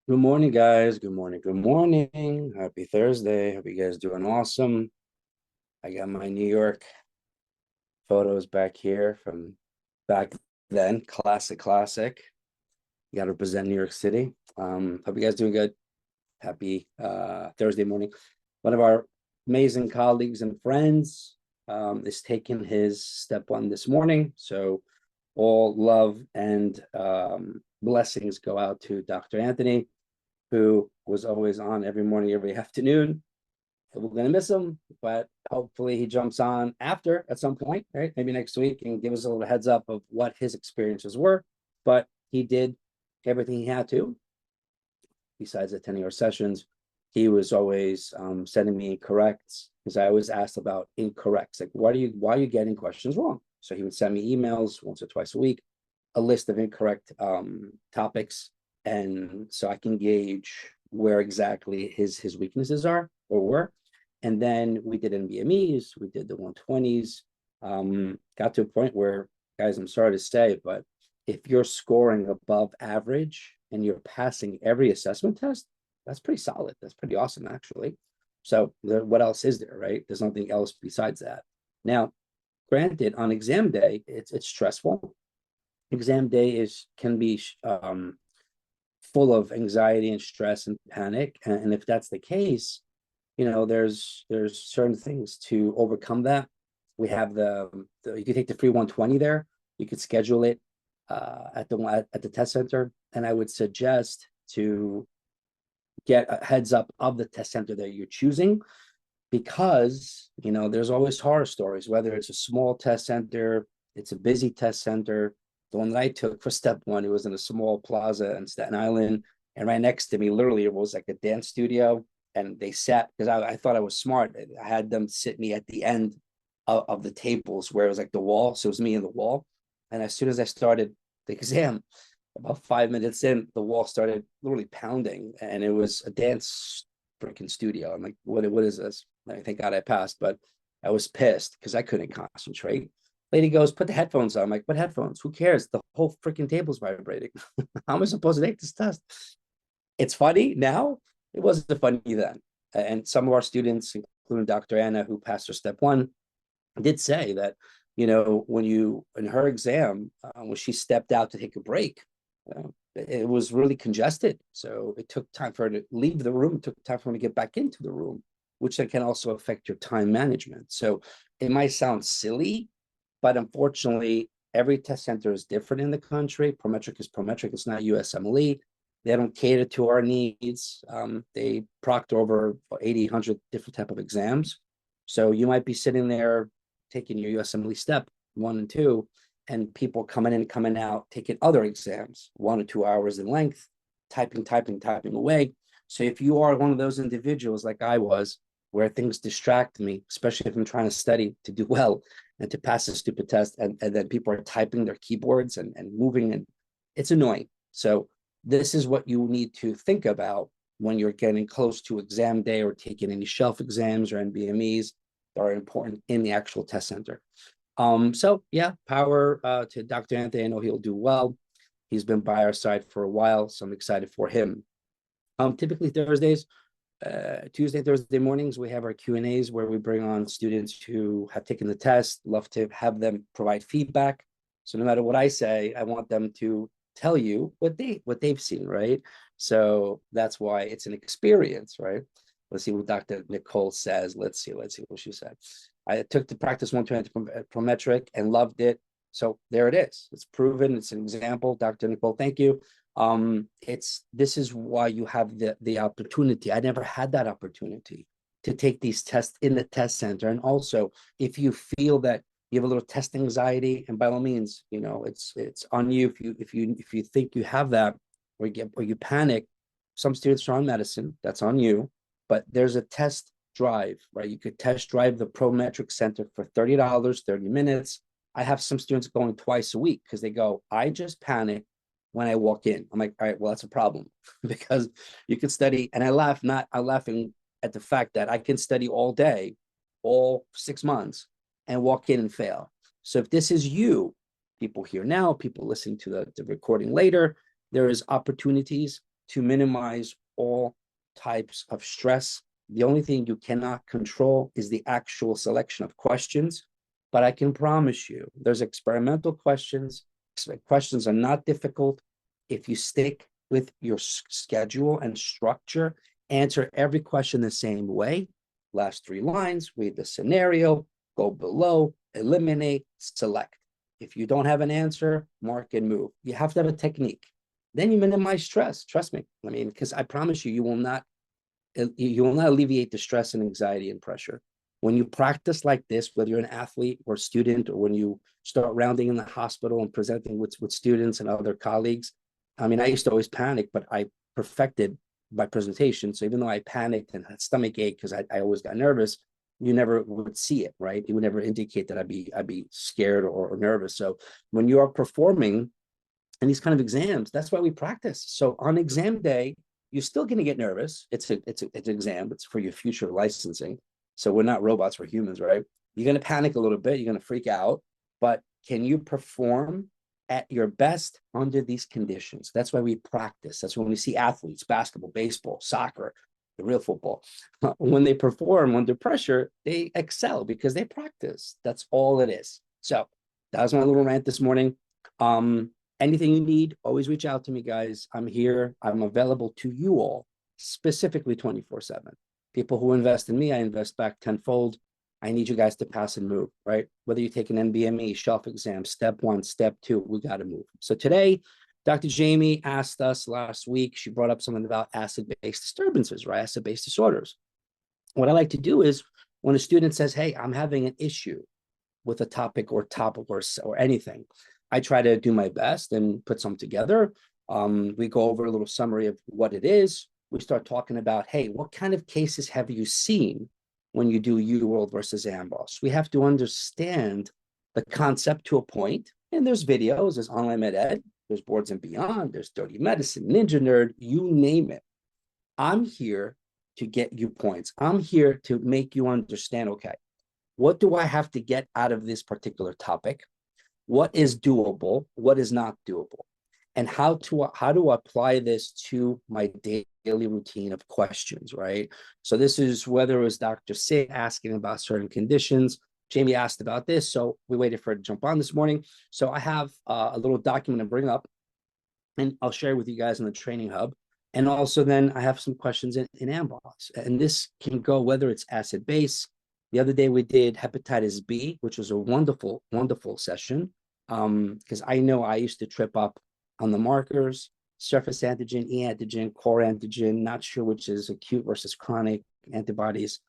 Good morning, guys. Good morning. Good morning. Happy Thursday. Hope you guys doing awesome. I got my New York photos back here from back then. Classic, classic. You got to represent New York City. Hope you guys doing good. Happy Thursday morning. One of our amazing colleagues and friends is taking his step one this morning. So all love and blessings go out to Dr. Anthony, who was always on every morning, every afternoon. We're going to miss him, but hopefully he jumps on after at some point, right? Maybe next week and give us a little heads up of what his experiences were. But he did everything he had to. Besides attending our sessions, he was always sending me corrects because I always asked about incorrects. Like, why are you getting questions wrong? So he would send me emails once or twice a week, a list of incorrect topics, and so I can gauge where exactly his weaknesses are or were. And then we did NBMEs, we did the 120s. Got to a point where, guys, I'm sorry to say, but if you're scoring above average and you're passing every assessment test, that's pretty solid. That's pretty awesome, actually. So what else is there, right? There's nothing else besides that. Now, granted, on exam day, it's stressful. Exam day can be full of anxiety and stress and panic. And if that's the case, there's certain things to overcome that. We have you can take the free 120 there. You could schedule it at the test center, and I would suggest to get a heads up of the test center that you're choosing, because there's always horror stories, whether it's a small test center, it's a busy test center. The one that I took for step one, it was in a small plaza in Staten Island, and right next to me, literally, it was like a dance studio. And they sat, because I thought I was smart, I had them sit me at the end of the tables where it was like the wall, so it was me and the wall. And as soon as I started the exam, about 5 minutes in, the wall started literally pounding, and it was a dance freaking studio. I'm like, what is this? Thank God I passed, but I was pissed because I couldn't concentrate. Lady goes, put the headphones on. I'm like, what headphones? Who cares? The whole freaking table's vibrating. How am I supposed to take this test? It's funny now. It wasn't funny then. And some of our students, including Dr. Anna, who passed her step one, did say that, in her exam, when she stepped out to take a break, it was really congested. So it took time for her to leave the room, it took time for her to get back into the room, which then can also affect your time management. So it might sound silly, but unfortunately, every test center is different in the country. Prometric is Prometric, it's not USMLE. They don't cater to our needs. They proctor over 80, 100 different type of exams. So you might be sitting there taking your USMLE step 1 and 2, and people coming in, coming out, taking other exams, 1 or 2 hours in length, typing away. So if you are one of those individuals like I was, where things distract me, especially if I'm trying to study to do well and to pass a stupid test, and then people are typing their keyboards and moving, and it's annoying. So this is what you need to think about when you're getting close to exam day or taking any shelf exams or NBMEs that are important in the actual test center. So yeah, power to Dr. Anthony. I know he'll do well. He's been by our side for a while, so I'm excited for him. Typically Thursdays, Tuesday, Thursday mornings, we have our Q&As where we bring on students who have taken the test. Love to have them provide feedback. So no matter what I say, I want them to tell you what they've seen, right? So that's why it's an experience, right? Let's see what Dr. Nicole says. Let's see what she said. I took the practice 120 Prometric and loved it. So there it is. It's proven. It's an example. Dr. Nicole, thank you. This is why you have the opportunity. I never had that opportunity to take these tests in the test center. And also, if you feel that you have a little test anxiety, and by all means, it's on you. If you think you have that, or you panic, some students are on medicine, that's on you. But there's a test drive, right? You could test drive the Prometric Center for $30, 30 minutes. I have some students going twice a week because they go, I just panic when I walk in. I'm like, all right, well, that's a problem because you can study. And I'm laughing at the fact that I can study all day, all 6 months, and walk in and fail. So if this is you, people here now, people listening to the recording later, there is opportunities to minimize all types of stress. The only thing you cannot control is the actual selection of questions. But I can promise you, there's experimental questions. Questions are not difficult. If you stick with your schedule and structure, answer every question the same way. Last 3 lines, read the scenario, go below, eliminate, select. If you don't have an answer, mark and move. You have to have a technique. Then you minimize stress. Trust me. I mean, because I promise you, you will not alleviate the stress and anxiety and pressure. When you practice like this, whether you're an athlete or student, or when you start rounding in the hospital and presenting with students and other colleagues, I mean, I used to always panic, but I perfected my presentation. So even though I panicked and had stomach ache because I always got nervous, you never would see it, right? You would never indicate that I'd be scared or nervous. So when you are performing in these kind of exams, that's why we practice. So on exam day, you're still going to get nervous. It's an exam. It's for your future licensing. So we're not robots, we're humans, right? You're going to panic a little bit. You're going to freak out. But can you perform at your best under these conditions? That's why we practice. That's when we see athletes, basketball, baseball, soccer, the real football. When they perform under pressure, they excel because they practice. That's all it is. So that was my little rant this morning. Anything you need, always reach out to me, guys. I'm here. I'm available to you all, specifically 24/7. People who invest in me, I invest back tenfold. I need you guys to pass and move, right? Whether you take an NBME, shelf exam, step 1, step 2, we got to move. So today, Dr. Jaimie asked us last week, she brought up something about acid-based disturbances, right? Acid-based disorders. What I like to do is when a student says, hey, I'm having an issue with a topic or anything, I try to do my best and put some together. We go over a little summary of what it is. We start talking about, hey, what kind of cases have you seen when you do UWorld versus Amboss? We have to understand the concept to a point. And there's videos, there's online med ed, there's Boards and Beyond, there's Dirty Medicine, Ninja Nerd, you name it. I'm here to get you points. I'm here to make you understand, okay, what do I have to get out of this particular topic? What is doable? What is not doable? And how to apply this to my daily routine of questions, right? So this is whether it was Dr. Sid asking about certain conditions. Jaimie asked about this, so we waited for her to jump on this morning. So I have a little document to bring up, and I'll share with you guys in the training hub. And also then I have some questions in Amboss. And this can go whether it's acid base. The other day we did hepatitis B, which was a wonderful, wonderful session. Because I know I used to trip up on the markers, surface antigen, e antigen, core antigen, not sure which is acute versus chronic antibodies.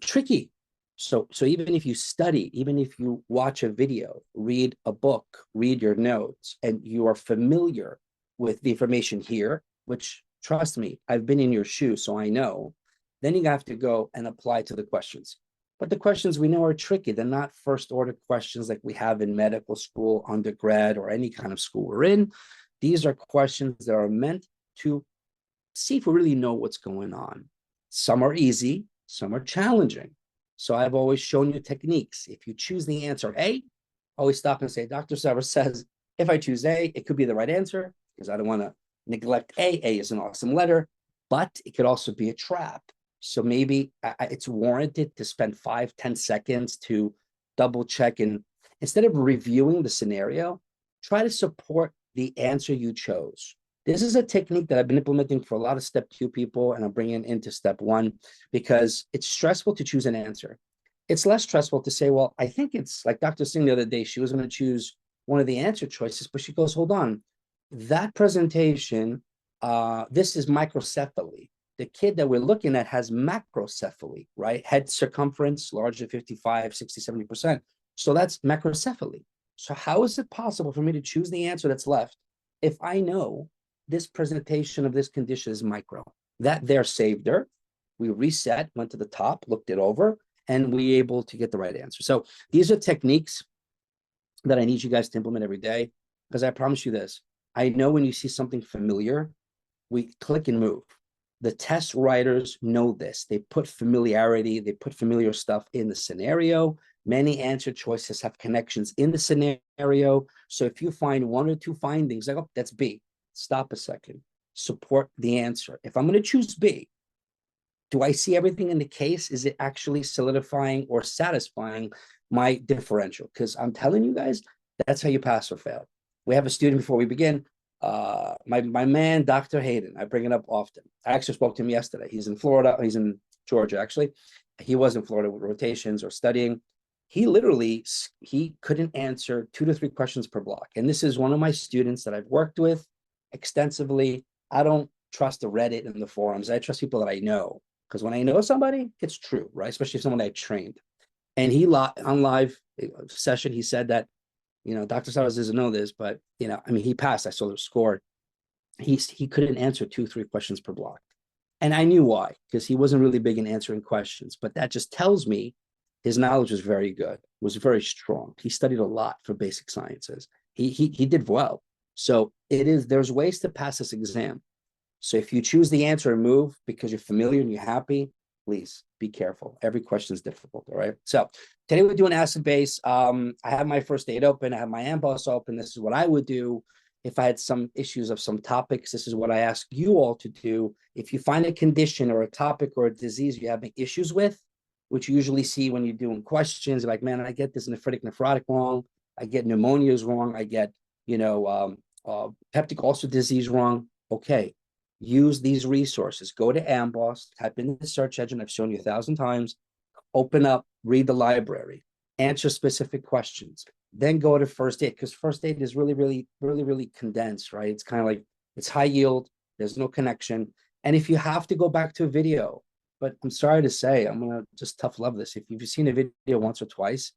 Tricky. So even if you study, even if you watch a video, read a book, read your notes, and you are familiar with the information here, which trust me, I've been in your shoes, so I know, then you have to go and apply to the questions. But the questions we know are tricky. They're not first order questions like we have in medical school, undergrad, or any kind of school we're in. These are questions that are meant to see if we really know what's going on. Some are easy, some are challenging. So I've always shown you techniques. If you choose the answer A, always stop and say, Dr. Stavros says, if I choose A, it could be the right answer because I don't want to neglect A. A is an awesome letter, but it could also be a trap. So maybe it's warranted to spend 5-10 seconds to double check, and instead of reviewing the scenario, try to support the answer you chose. This is a technique that I've been implementing for a lot of step 2 people, and I'm bringing into step 1 because it's stressful to choose an answer. It's less stressful to say, well, I think it's like Dr. Singh the other day, she was going to choose one of the answer choices, but she goes, hold on, that presentation, this is microcephaly. The kid that we're looking at has macrocephaly, right? Head circumference, larger 55, 60, 70%. So that's macrocephaly. So how is it possible for me to choose the answer that's left if I know this presentation of this condition is micro? That there saved her. We reset, went to the top, looked it over, and we able to get the right answer. So these are techniques that I need you guys to implement every day, because I promise you this, I know when you see something familiar, we click and move. The test writers know this. They put familiarity, they put familiar stuff in the scenario. Many answer choices have connections in the scenario. So if you find 1 or 2 findings, like, oh, that's B, stop a second. support the answer? If I'm going to choose B, do I see everything in the case? Is it actually solidifying or satisfying my differential? Because I'm telling you guys, that's how you pass or fail. We have a student before we begin. My man, Dr. Hayden, I bring it up often. I actually spoke to him yesterday. He's in Florida. He's in Georgia, actually. He was in Florida with rotations or studying. He couldn't answer 2 to 3 questions per block. And this is one of my students that I've worked with extensively. I don't trust the Reddit and the forums. I trust people that I know. Because when I know somebody, it's true, right? Especially if someone I trained. And on live session, he said that, Dr. Stavros doesn't know this, but, he passed. I saw the score. He couldn't answer 2, 3 questions per block. And I knew why, because he wasn't really big in answering questions. But that just tells me his knowledge was very good, was very strong. He studied a lot for basic sciences. He did well. So there's ways to pass this exam. So if you choose the answer and move because you're familiar and you're happy, please be careful. Every question is difficult, all right? So today we're doing acid base. I have my first aid open. I have my Amboss open. This is what I would do if I had some issues of some topics. This is what I ask you all to do. If you find a condition or a topic or a disease you're having issues with, which you usually see when you're doing questions, like, man, I get this nephrotic wrong. I get pneumonias wrong. I get, peptic ulcer disease wrong. Okay. Use these resources. Go to Amboss, type in the search engine. I've shown you 1,000 times. Open up, read the library, answer specific questions. Then go to first aid, because first aid is really, really, really, really condensed, right? It's kind of like, it's high yield. There's no connection. And if you have to go back to a video, but I'm sorry to say, I'm going to just tough love this. If you've seen a video once or twice,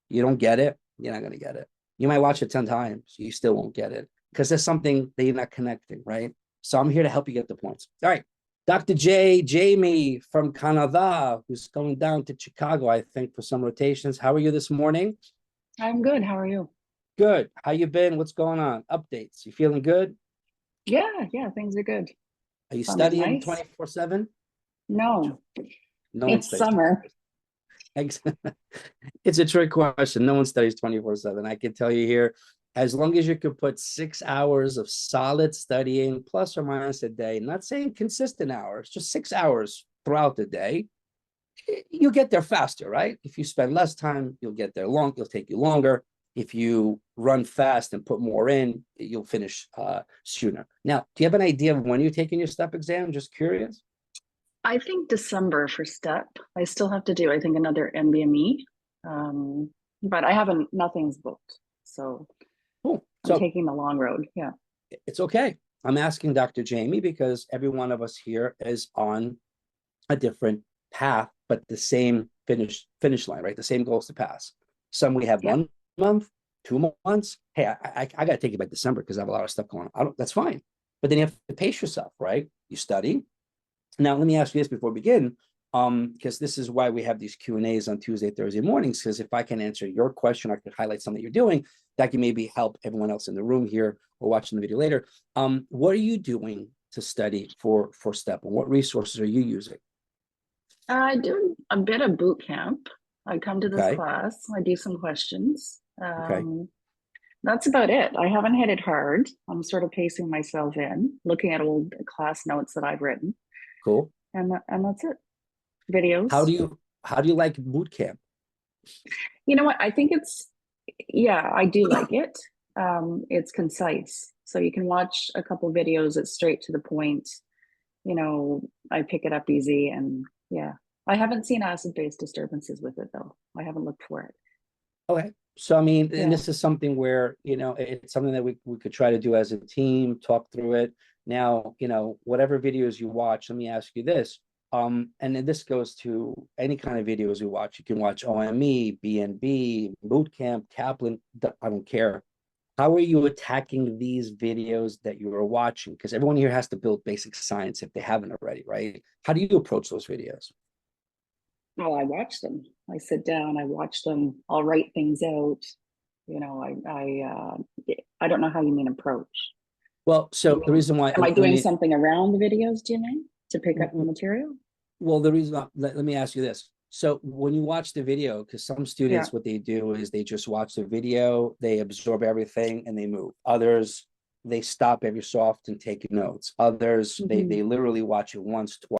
you don't get it, you're not going to get it. You might watch it 10 times, you still won't get it, because there's something that you're not connecting, right? So I'm here to help you get the points. All right. Dr. Jaimie from Canada, who's going down to Chicago, I think, for some rotations. How are you this morning? I'm good. How are you? Good. How you been? What's going on? Updates. You feeling good? Yeah, things are good. Are you Summer's studying nice. 24/7? No, No one it's studies. summer. It's a trick question. No one studies 24/7. I can tell you here, as long as you could put 6 hours of solid studying, plus or minus a day, not saying consistent hours, just 6 hours throughout the day, you get there faster, right? If you spend less time, you'll get there it'll take you longer. If you run fast and put more in, you'll finish sooner. Now, do you have an idea of when you're taking your step exam? Just curious. I think December for STEP. I still have to do, I think, another NBME. But I haven't, nothing's booked. So Cool. I'm So taking the long road. Yeah. it's okay. I'm asking Dr. Jaimie because every one of us here is on a different path, but the same finish line, right? The same goals to pass. Some we have Yeah. 1 month, 2 months. Hey, I got to take it by December because I have a lot of stuff going on. That's fine. But then you have to pace yourself, right? You study. Now, let me ask you this before we begin, because this is why we have these Q&As on Tuesday, Thursday mornings, because if I can answer your question, I could highlight something you're doing that can maybe help everyone else in the room here or watching the video later. What are you doing to study for STEP, and what resources are you using? I do a bit of boot camp. I come to this Okay. class, I do some questions. Okay. That's about it. I haven't hit it hard. I'm sort of pacing myself in, looking at old class notes that I've written. Cool. And that's it. How Videos. do you like boot camp? You know what? I think yeah, I do like it. It's concise. So you can watch a couple videos, it's straight to the point. I pick it up easy, and yeah. I haven't seen acid-base disturbances with it though. I haven't looked for it. Okay. So, I mean, and Yeah. this is something where, it's something that we could try to do as a team, talk through it. Now, whatever videos you watch, let me ask you this. And then this goes to any kind of videos you watch. You can watch OME, BNB, Bootcamp, Kaplan, I don't care. How are you attacking these videos that you are watching? Because everyone here has to build basic science if they haven't already, right? How do you approach those videos? Well, I watch them. I sit down, I watch them, I'll write things out. I don't know how you mean approach. Well, so the reason why, Am I let doing me, something around the videos, do you mean? To pick up the material? well, the reason, let me ask you this. So when you watch the video, because some Yeah. students, what they do is they just watch the video, they absorb everything and they move. Others, they stop every so often, take notes. Others, Hmm. they literally watch it once, twice.